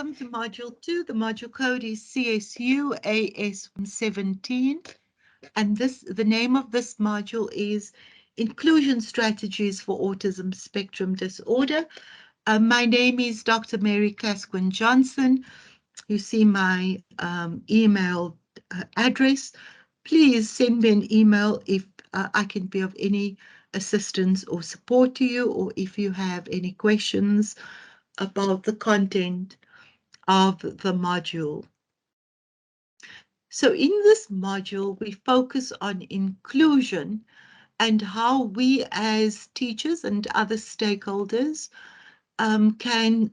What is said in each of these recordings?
welcome to Module 2. The module code is CSAU17, and the name of this module is Inclusion Strategies for Autism Spectrum Disorder. My name is Dr. Mary Clasquin-Johnson. You see my email address. Please send me an email if I can be of any assistance or support to you, or if you have any questions about the content of the module. So in this module, we focus on inclusion and how we as teachers and other stakeholders can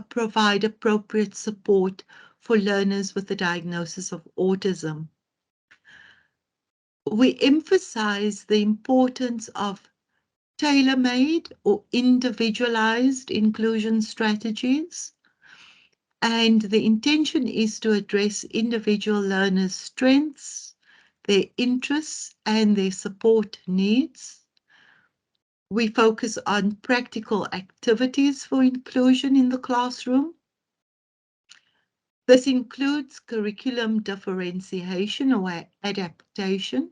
provide appropriate support for learners with the diagnosis of autism. We emphasize the importance of tailor-made or individualized inclusion strategies. And the intention is to address individual learners' strengths, their interests, and their support needs. We focus on practical activities for inclusion in the classroom. This includes curriculum differentiation or adaptation,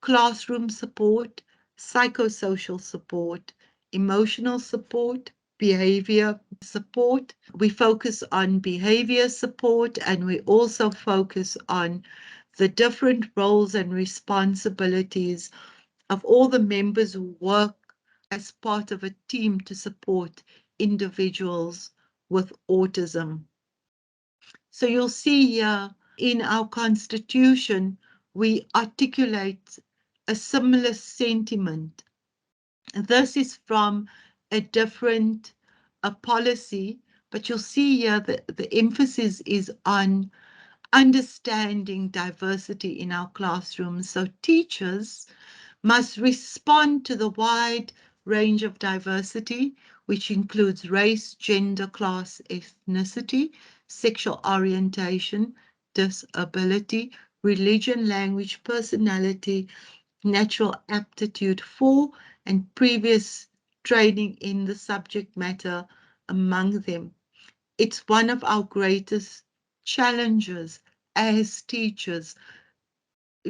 classroom support, psychosocial support, emotional support, behavior support. We focus on behavior support, and we also focus on the different roles and responsibilities of all the members who work as part of a team to support individuals with autism. So you'll see here in our Constitution, we articulate a similar sentiment. This is from a different policy, but you'll see here that the emphasis is on understanding diversity in our classrooms. So teachers must respond to the wide range of diversity, which includes race, gender, class, ethnicity, sexual orientation, disability, religion, language, personality, natural aptitude for, and previous training in the subject matter among them. It's one of our greatest challenges as teachers,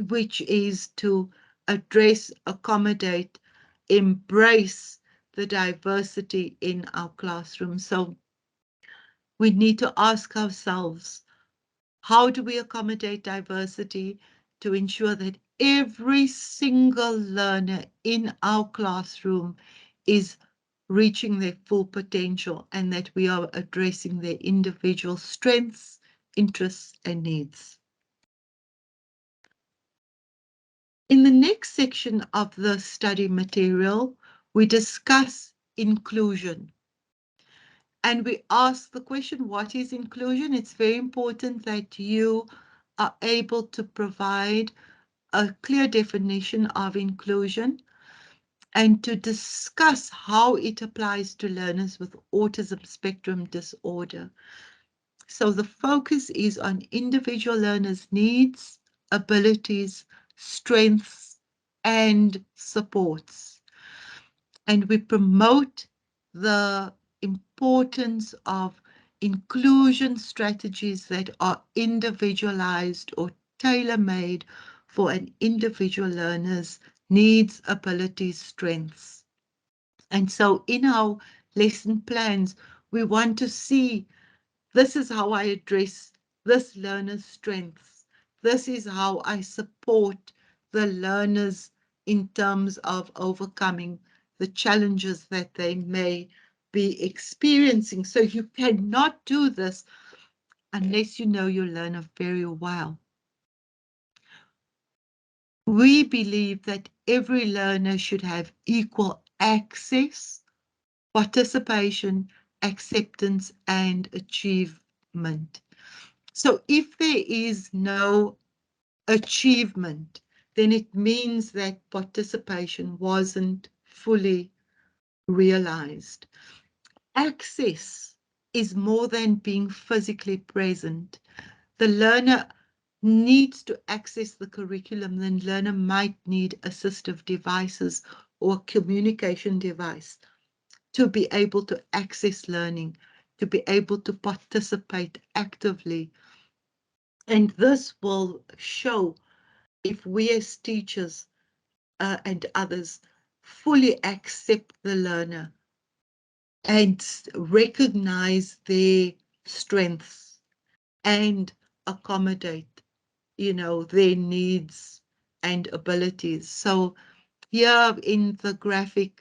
which is to address, accommodate, embrace the diversity in our classroom. So we need to ask ourselves, how do we accommodate diversity to ensure that every single learner in our classroom is reaching their full potential and that we are addressing their individual strengths, interests, and needs? In the next section of the study material, we discuss inclusion. And we ask the question, what is inclusion? It's very important that you are able to provide a clear definition of inclusion and to discuss how it applies to learners with autism spectrum disorder. So the focus is on individual learners' needs, abilities, strengths, and supports. And we promote the importance of inclusion strategies that are individualized or tailor-made for an individual learner's needs, abilities, strengths. And so in our lesson plans, we want to see, this is how I address this learner's strengths. This is how I support the learners in terms of overcoming the challenges that they may be experiencing. So you cannot do this unless you know your learner very well. We believe that every learner should have equal access, participation, acceptance, and achievement. So if there is no achievement, then it means that participation wasn't fully realized. Access is more than being physically present. The learner needs to access the curriculum. The learner might need assistive devices or communication device to be able to access learning, to be able to participate actively. And this will show if we as teachers and others fully accept the learner and recognize their strengths and accommodate, their needs and abilities. So here in the graphic,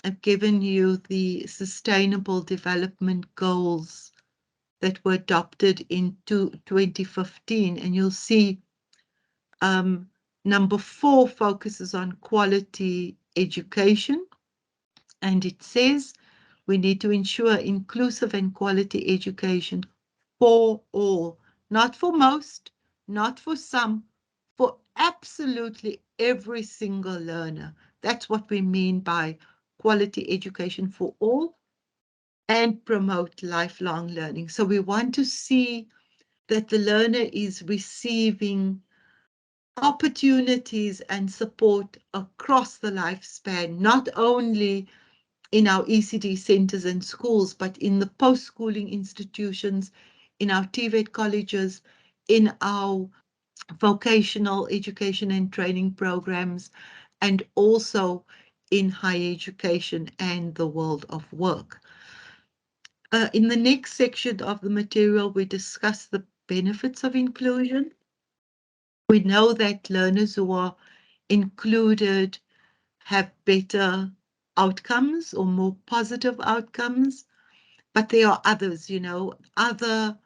I've given you the Sustainable Development Goals that were adopted in 2015, and you'll see number 4 focuses on quality education, and it says we need to ensure inclusive and quality education for all, not for most, not for some, for absolutely every single learner. That's what we mean by quality education for all, and promote lifelong learning. So we want to see that the learner is receiving opportunities and support across the lifespan, not only in our ECD centers and schools, but in the post-schooling institutions, in our TVET colleges, in our vocational education and training programs, and also in higher education and the world of work. In the next section of the material, we discuss the benefits of inclusion. We know that learners who are included have better outcomes or more positive outcomes, but there are others, other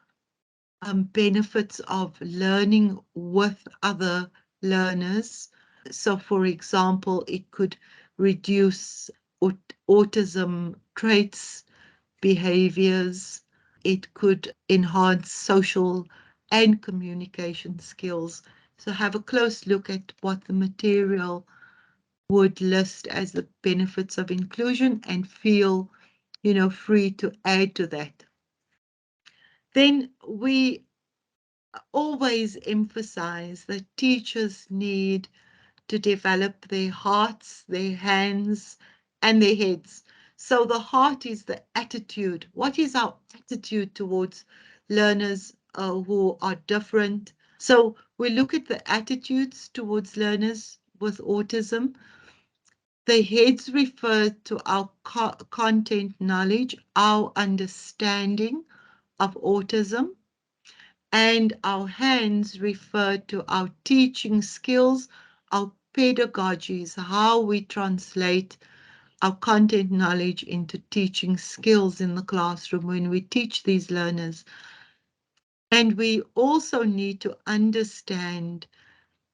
benefits of learning with other learners. So, for example, it could reduce autism traits, behaviors. It could enhance social and communication skills. So have a close look at what the material would list as the benefits of inclusion and feel, free to add to that. Then we always emphasize that teachers need to develop their hearts, their hands, and their heads. So the heart is the attitude. What is our attitude towards learners who are different? So we look at the attitudes towards learners with autism. The heads refer to our content knowledge, our understanding of autism, and our hands refer to our teaching skills, our pedagogies, how we translate our content knowledge into teaching skills in the classroom when we teach these learners. And we also need to understand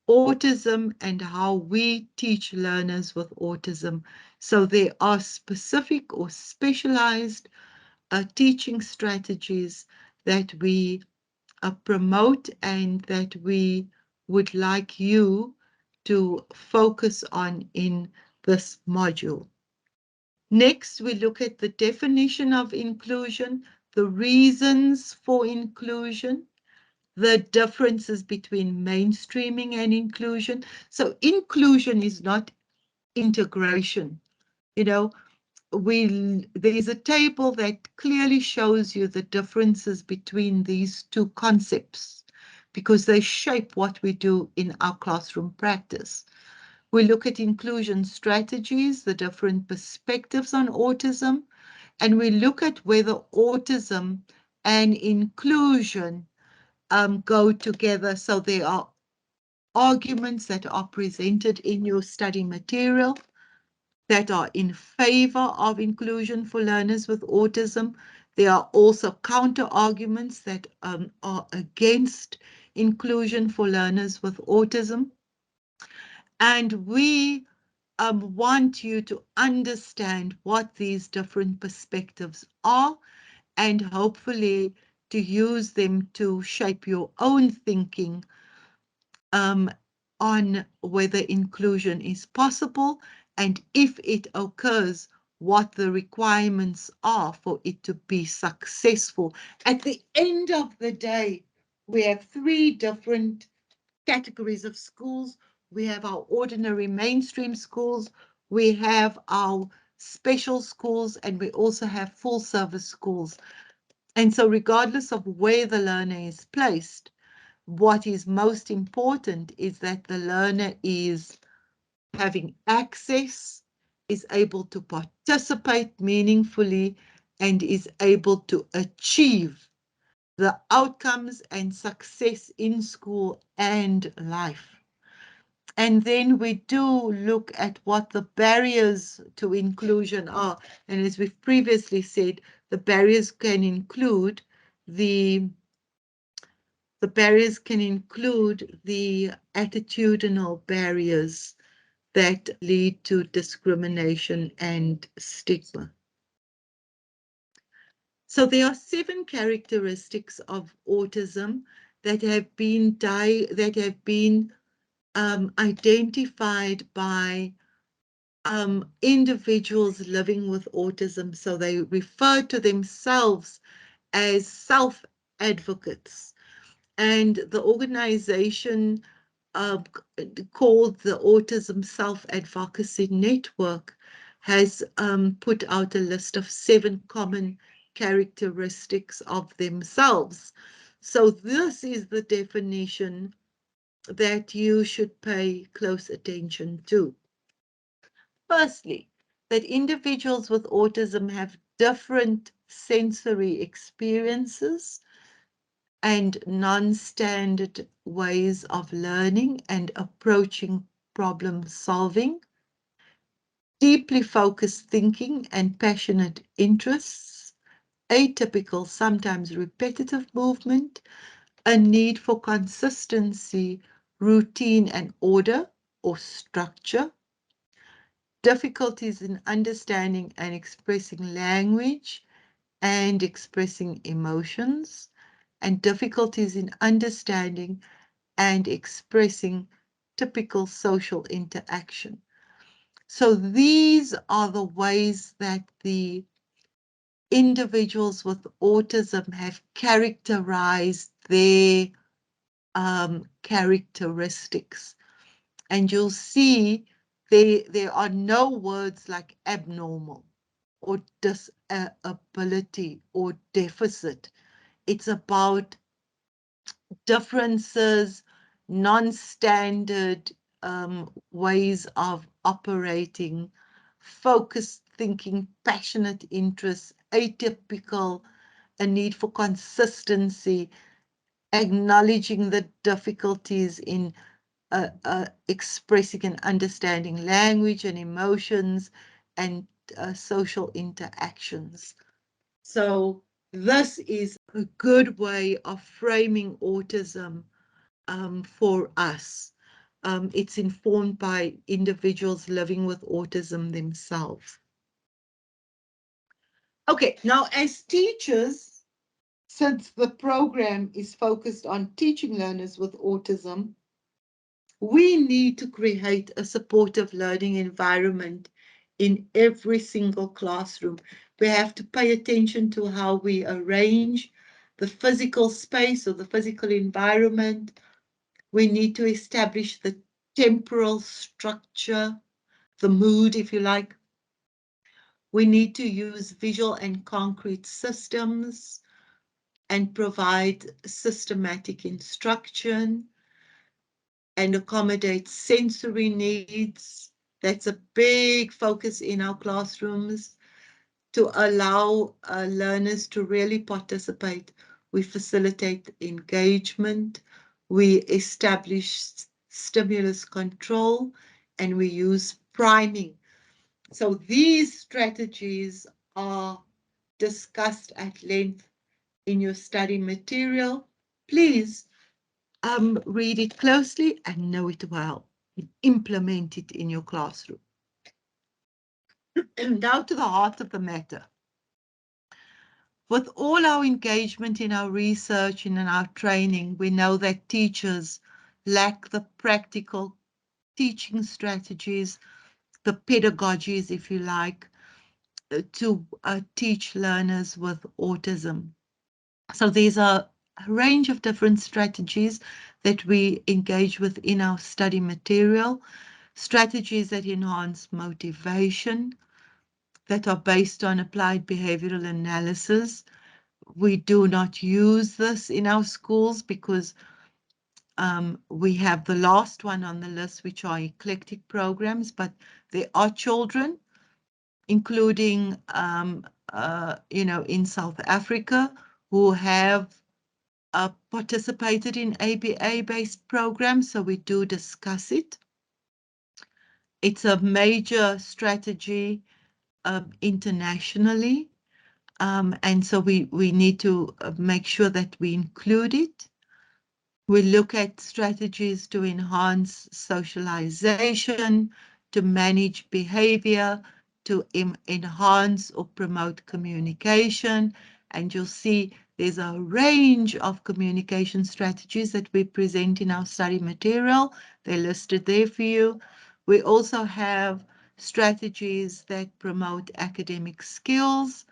autism and how we teach learners with autism. So there are specific or specialized teaching strategies that we promote and that we would like you to focus on in this module. Next, we look at the definition of inclusion, the reasons for inclusion, the differences between mainstreaming and inclusion. So inclusion is not integration. There's a table that clearly shows you the differences between these two concepts because they shape what we do in our classroom practice. We look at inclusion strategies, the different perspectives on autism, and we look at whether autism and inclusion go together. So there are arguments that are presented in your study material that are in favor of inclusion for learners with autism. There are also counter arguments that are against inclusion for learners with autism. And we want you to understand what these different perspectives are and hopefully to use them to shape your own thinking on whether inclusion is possible and if it occurs, what the requirements are for it to be successful. At the end of the day, we have 3 different categories of schools. We have our ordinary mainstream schools, we have our special schools, and we also have full service schools. And so regardless of where the learner is placed, what is most important is that the learner is having access, is able to participate meaningfully, and is able to achieve the outcomes and success in school and life. And then we do look at what the barriers to inclusion are. And as we've previously said, the barriers can include the attitudinal barriers that lead to discrimination and stigma. So there are 7 characteristics of autism that have been identified by individuals living with autism. So they refer to themselves as self-advocates. And the organization called the Autism Self-Advocacy Network has put out a list of 7 common characteristics of themselves. So this is the definition that you should pay close attention to. Firstly, that individuals with autism have different sensory experiences and non-standard ways of learning and approaching problem solving, deeply focused thinking and passionate interests, atypical, sometimes repetitive movement, a need for consistency, routine and order or structure, difficulties in understanding and expressing language and expressing emotions, and difficulties in understanding and expressing typical social interaction. So these are the ways that the individuals with autism have characterized their characteristics. And you'll see there are no words like abnormal or disability or deficit. It's about differences, non-standard ways of operating, focused thinking, passionate interests, atypical, a need for consistency, acknowledging the difficulties in expressing and understanding language and emotions and social interactions. So this is a good way of framing autism for us. It's informed by individuals living with autism themselves. Okay, now as teachers, since the program is focused on teaching learners with autism, we need to create a supportive learning environment in every single classroom. We have to pay attention to how we arrange the physical space or the physical environment. We need to establish the temporal structure, the mood, if you like. We need to use visual and concrete systems and provide systematic instruction and accommodate sensory needs. That's a big focus in our classrooms to allow learners to really participate. We facilitate engagement, we establish stimulus control, and we use priming. So these strategies are discussed at length in your study material. Please read it closely and know it well. Implement it in your classroom. Now to the heart of the matter. With all our engagement in our research and in our training, we know that teachers lack the practical teaching strategies, the pedagogies, if you like, to teach learners with autism. So there's a range of different strategies that we engage with in our study material, strategies that enhance motivation, that are based on applied behavioral analysis. We do not use this in our schools because we have the last one on the list, which are eclectic programs, but there are children, including, in South Africa, who have participated in ABA-based programs, so we do discuss it. It's a major strategy internationally, and so we need to make sure that we include it. We look at strategies to enhance socialization, to manage behavior, to enhance or promote communication. And you'll see there's a range of communication strategies that we present in our study material. They're listed there for you. We also have strategies that promote academic skills,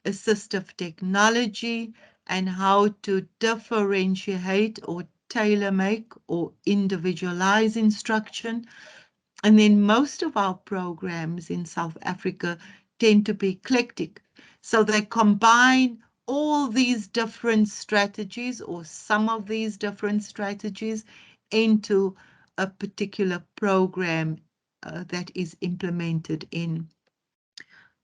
assistive technology, and how to differentiate or tailor-make or individualize instruction. And then most of our programs in South Africa tend to be eclectic. So they combine all these different strategies or some of these different strategies into a particular program that is implemented in,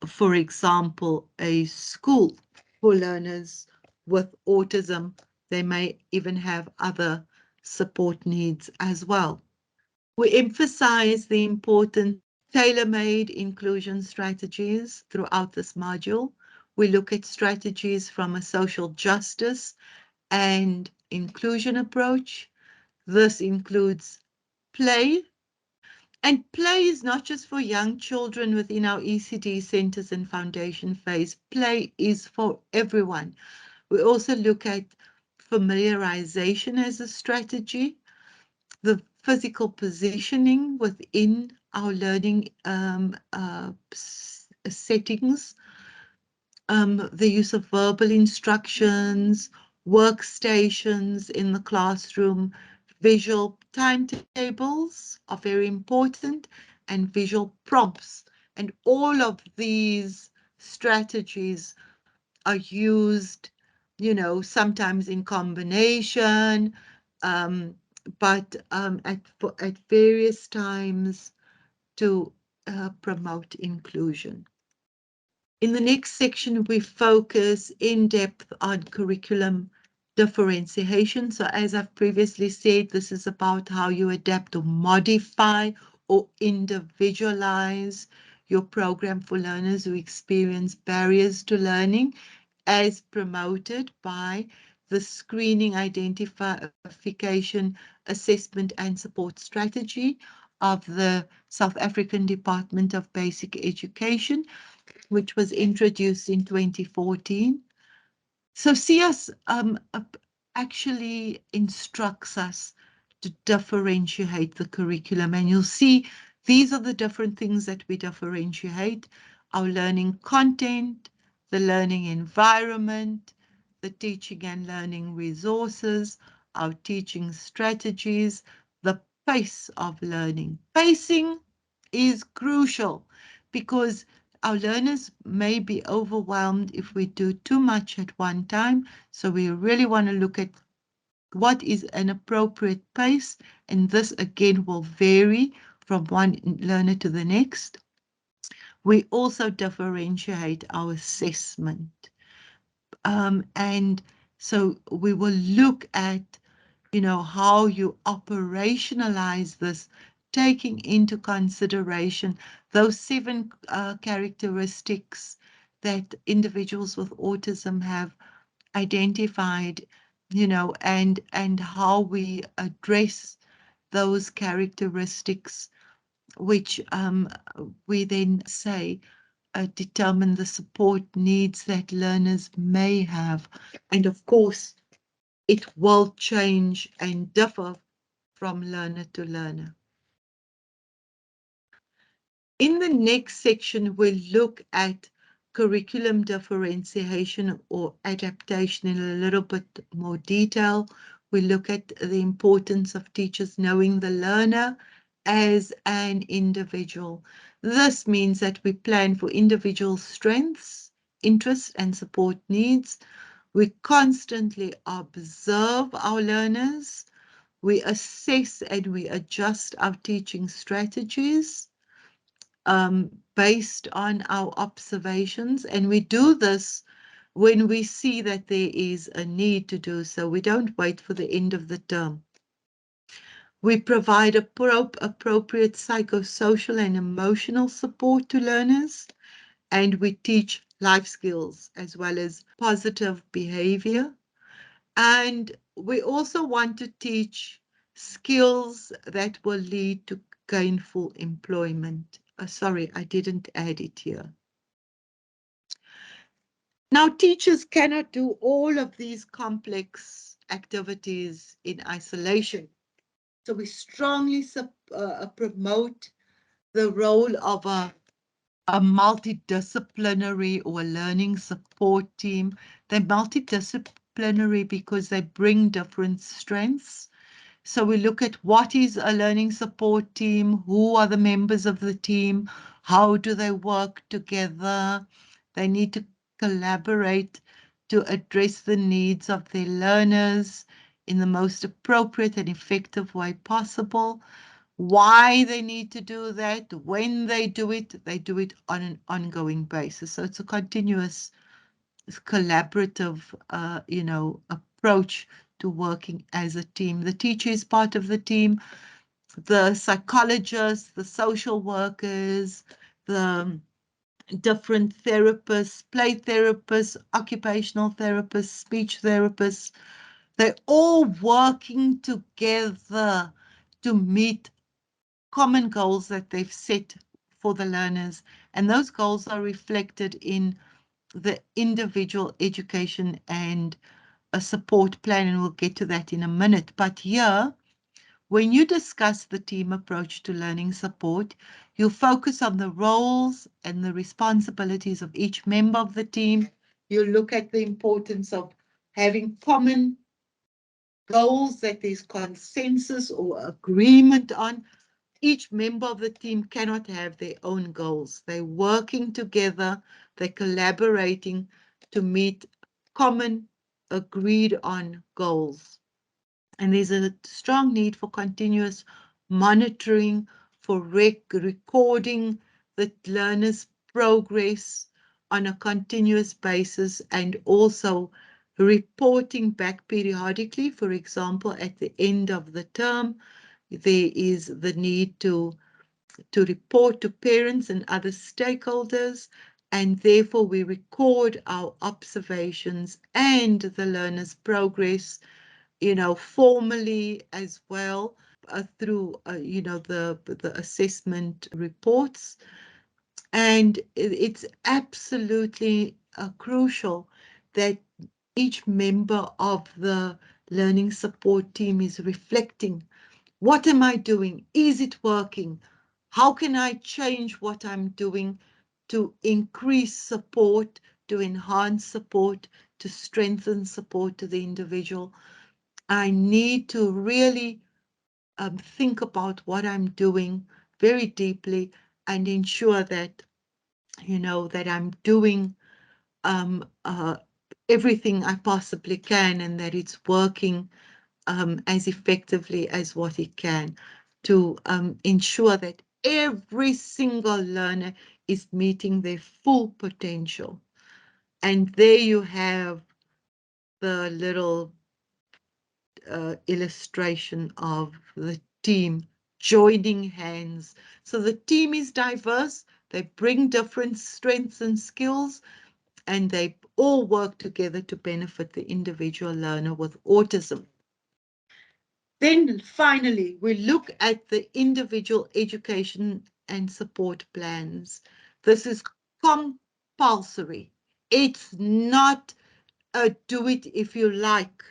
for example, a school for learners with autism. They may even have other support needs as well. We emphasize the importance of tailor-made inclusion strategies throughout this module. We look at strategies from a social justice and inclusion approach. This includes play. And play is not just for young children within our ECD centers and foundation phase. Play is for everyone. We also look at familiarization as a strategy, the physical positioning within our learning settings, the use of verbal instructions, workstations in the classroom, visual timetables are very important, and visual prompts. And all of these strategies are used, sometimes in combination, but at various times to promote inclusion. In the next section, we focus in depth on curriculum differentiation. So as I've previously said, this is about how you adapt or modify or individualize your program for learners who experience barriers to learning, as promoted by the screening, identification, assessment and support strategy of the South African Department of Basic Education, which was introduced in 2014. So CS actually instructs us to differentiate the curriculum, and you'll see these are the different things that we differentiate: our learning content, the learning environment, the teaching and learning resources, our teaching strategies, the pace of learning. Pacing is crucial because our learners may be overwhelmed if we do too much at one time. So we really want to look at what is an appropriate pace, and this again will vary from one learner to the next. We also differentiate our assessment. And so we will look at, how you operationalize this, taking into consideration those 7 characteristics that individuals with autism have identified, and how we address those characteristics, which we then say determine the support needs that learners may have. And of course, it will change and differ from learner to learner. In the next section, we'll look at curriculum differentiation or adaptation in a little bit more detail. We look at the importance of teachers knowing the learner as an individual. This means that we plan for individual strengths, interests, and support needs. We constantly observe our learners. We assess and we adjust our teaching strategies based on our observations. And we do this when we see that there is a need to do so. We don't wait for the end of the term. We provide appropriate psychosocial and emotional support to learners, and we teach life skills as well as positive behavior. And we also want to teach skills that will lead to gainful employment. Sorry, I didn't add it here. Now, teachers cannot do all of these complex activities in isolation. So we strongly promote the role of a multidisciplinary or learning support team. They're multidisciplinary because they bring different strengths. So we look at what is a learning support team, who are the members of the team, how do they work together. They need to collaborate to address the needs of their learners in the most appropriate and effective way possible. Why they need to do that, when they do it on an ongoing basis. So it's a continuous collaborative, approach to working as a team. The teacher is part of the team, the psychologists, the social workers, the different therapists, play therapists, occupational therapists, speech therapists. They're all working together to meet common goals that they've set for the learners. And those goals are reflected in the individual education and a support plan, and we'll get to that in a minute. But here, when you discuss the team approach to learning support, you focus on the roles and the responsibilities of each member of the team. You look at the importance of having common goals that there's consensus or agreement on. Each member of the team cannot have their own goals. They're working together, they're collaborating to meet common agreed on goals. And there's a strong need for continuous monitoring, for recording the learners' progress on a continuous basis, and also reporting back periodically. For example, at the end of the term, there is the need to report to parents and other stakeholders, and therefore we record our observations and the learner's progress, formally as well, through, the assessment reports. And it's absolutely crucial that each member of the learning support team is reflecting, what am I doing? Is it working? How can I change what I'm doing to increase support, to enhance support, to strengthen support to the individual? I need to really think about what I'm doing very deeply and ensure that, that I'm doing everything I possibly can, and that it's working as effectively as what it can, to ensure that every single learner is meeting their full potential. And there you have the little illustration of the team joining hands. So the team is diverse, they bring different strengths and skills, and they all work together to benefit the individual learner with autism. Then finally, we look at the individual education and support plans. This is compulsory. It's not a do it if you like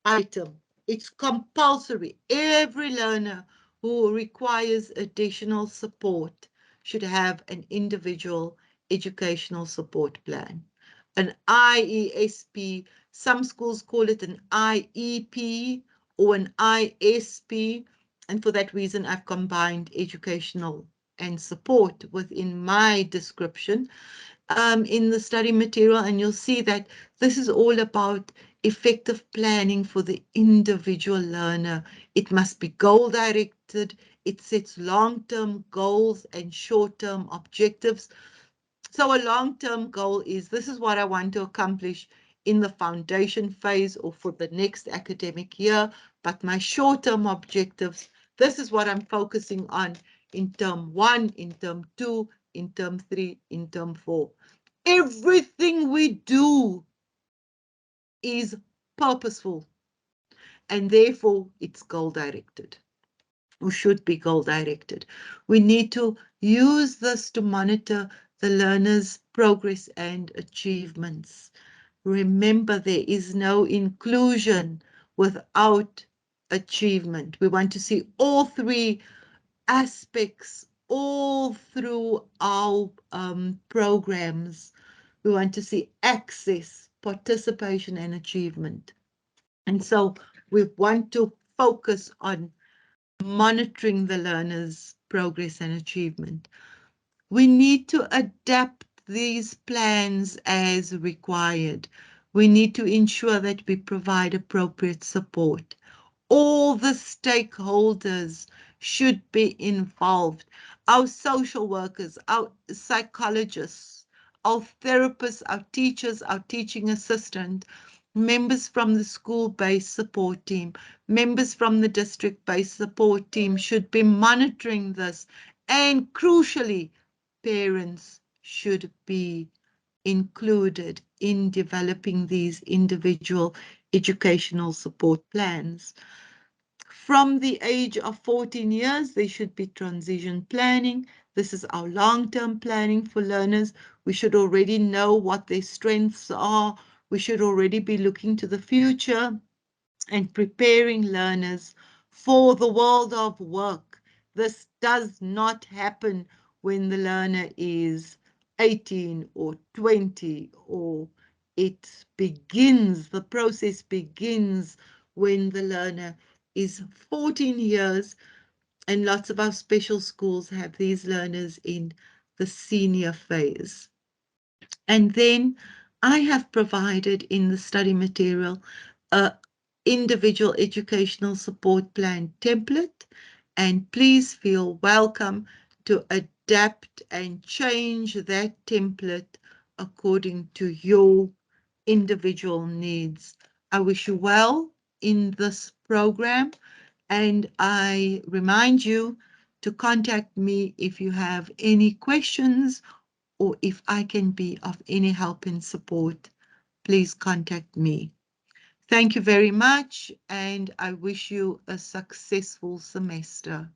item. It's compulsory. Every learner who requires additional support should have an individual educational support plan. An IESP, some schools call it an IEP or an ISP, and for that reason I've combined educational and support within my description. in the study material, and you'll see that this is all about effective planning for the individual learner. It must be goal-directed. It sets long-term goals and short-term objectives. So a long-term goal is, this is what I want to accomplish in the foundation phase or for the next academic year, but my short-term objectives, this is what I'm focusing on in term 1, in term 2, in term 3, in term 4. Everything we do is purposeful, and therefore it's goal-directed, or should be goal-directed. We need to use this to monitor the learner's progress and achievements. Remember, there is no inclusion without achievement. We want to see all three aspects all through our programs. We want to see access, participation, and achievement. And so we want to focus on monitoring the learner's progress and achievement. We need to adapt these plans as required. We need to ensure that we provide appropriate support. All the stakeholders should be involved. Our social workers, our psychologists, our therapists, our teachers, our teaching assistant, members from the school-based support team, members from the district-based support team should be monitoring this, and crucially, parents should be included in developing these individual educational support plans. From the age of 14 years, there should be transition planning. This is our long-term planning for learners. We should already know what their strengths are. We should already be looking to the future and preparing learners for the world of work. This does not happen when the learner is 18 or 20, or it begins, the process begins when the learner is 14 years, and lots of our special schools have these learners in the senior phase. And then I have provided in the study material a individual educational support plan template, and please feel welcome to adapt and change that template according to your individual needs. I wish you well in this program, and I remind you to contact me if you have any questions or if I can be of any help and support. Please contact me. Thank you very much, and I wish you a successful semester.